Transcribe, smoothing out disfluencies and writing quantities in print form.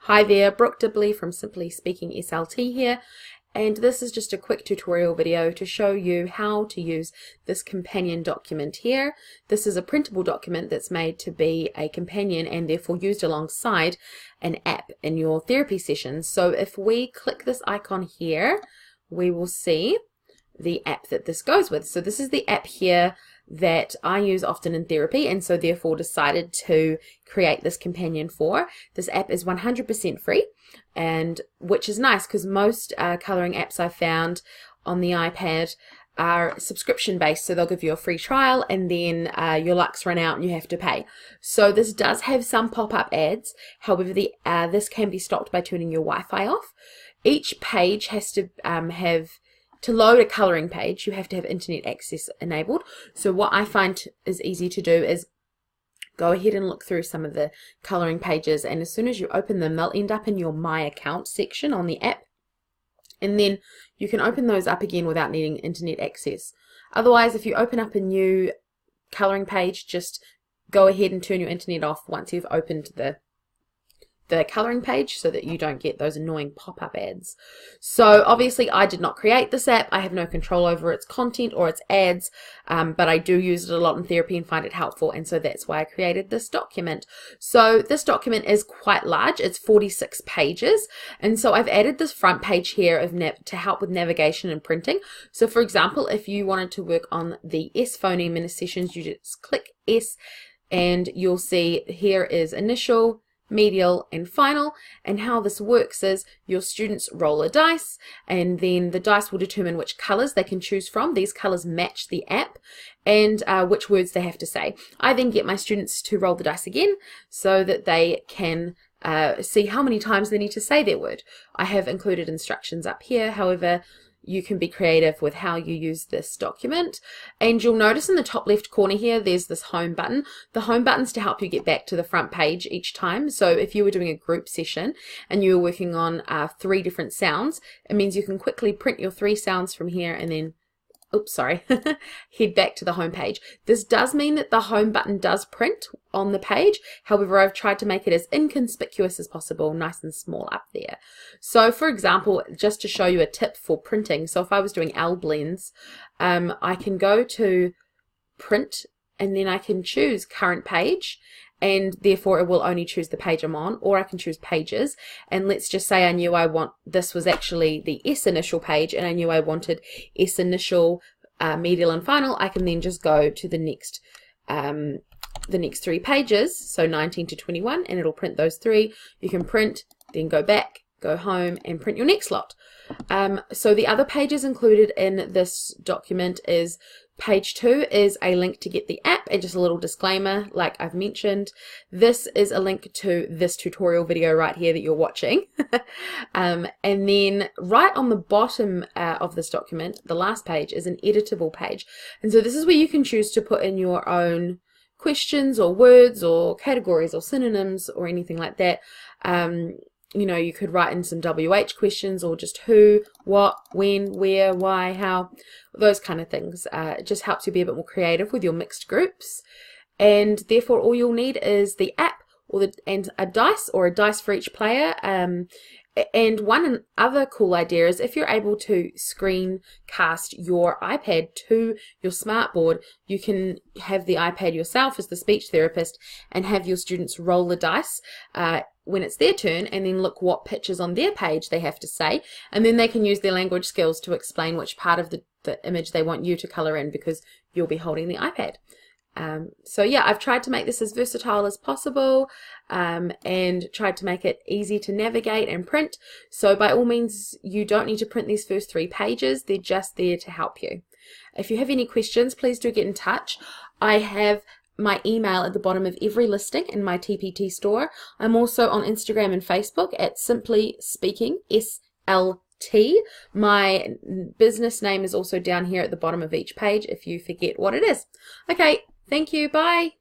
Hi there, Brooke Dibley from Simply Speaking SLT here, and this is just a quick tutorial video to show you how to use this companion document here. This is a printable document that's made to be a companion and therefore used alongside an app in your therapy sessions. So if we click this icon here, we will see the app that this goes with. So this is the app here that I use often in therapy, and so therefore decided to create this companion for. This app is 100% free, and which is nice because most colouring apps I've found on the iPad are subscription based, so they'll give you a free trial and then your luck's run out and you have to pay. So this does have some pop-up ads, however this can be stopped by turning your Wi-Fi off. Each page has to to load a colouring page, you have to have internet access enabled. So what I find is easy to do is go ahead and look through some of the colouring pages, and as soon as you open them, they'll end up in your My Account section on the app. And then you can open those up again without needing internet access. Otherwise, if you open up a new colouring page, just go ahead and turn your internet off once you've opened the colouring page so that you don't get those annoying pop-up ads. So obviously I did not create this app. I have no control over its content or its ads, but I do use it a lot in therapy and find it helpful, and so that's why I created this document. So this document is quite large. It's 46 pages, and so I've added this front page here of to help with navigation and printing. So for example, if you wanted to work on the S phoneme in a sessions, you just click S and you'll see here is initial, medial and final, and how this works is your students roll a dice and then the dice will determine which colors they can choose from. These colors match the app and which words they have to say. I then get my students to roll the dice again so that they can see how many times they need to say their word. I have included instructions up here, however you can be creative with how you use this document. And you'll notice in the top left corner here there's this home button. The home button's to help you get back to the front page each time. So if you were doing a group session and you were working on 3 different sounds, it means you can quickly print your 3 sounds from here and then head back to the home page. This does mean that the home button does print on the page. However, I've tried to make it as inconspicuous as possible, nice and small up there. So for example, just to show you a tip for printing, so if I was doing L blends, I can go to print and then I can choose current page, and therefore it will only choose the page I'm on, or I can choose pages. And let's just say I knew this was actually the S initial page and I knew I wanted S initial, medial and final. I can then just go to the next 3 pages, so 19 to 21, and it'll print those 3. You can print, then go back, go home and print your next lot. So the other pages included in this document is page 2 is a link to get the app, and just a little disclaimer like I've mentioned, this is a link to this tutorial video right here that you're watching. And then right on the bottom of this document, the last page is an editable page, and so this is where you can choose to put in your own questions or words or categories or synonyms or anything like that. You know, you could write in some WH questions or just who, what, when, where, why, how, those kind of things. It just helps you be a bit more creative with your mixed groups. And therefore all you'll need is the app and a dice or a dice for each player. And one other cool idea is if you're able to screencast your iPad to your smartboard, you can have the iPad yourself as the speech therapist and have your students roll the dice when it's their turn, and then look what pictures on their page they have to say, and then they can use their language skills to explain which part of the image they want you to colour in, because you'll be holding the iPad. So yeah, I've tried to make this as versatile as possible and tried to make it easy to navigate and print. So by all means, you don't need to print these first 3 pages. They're just there to help you. If you have any questions, please do get in touch. I have my email at the bottom of every listing in my TPT store. I'm also on Instagram and Facebook at Simply Speaking SLT. My business name is also down here at the bottom of each page if you forget what it is. Okay. Thank you. Bye.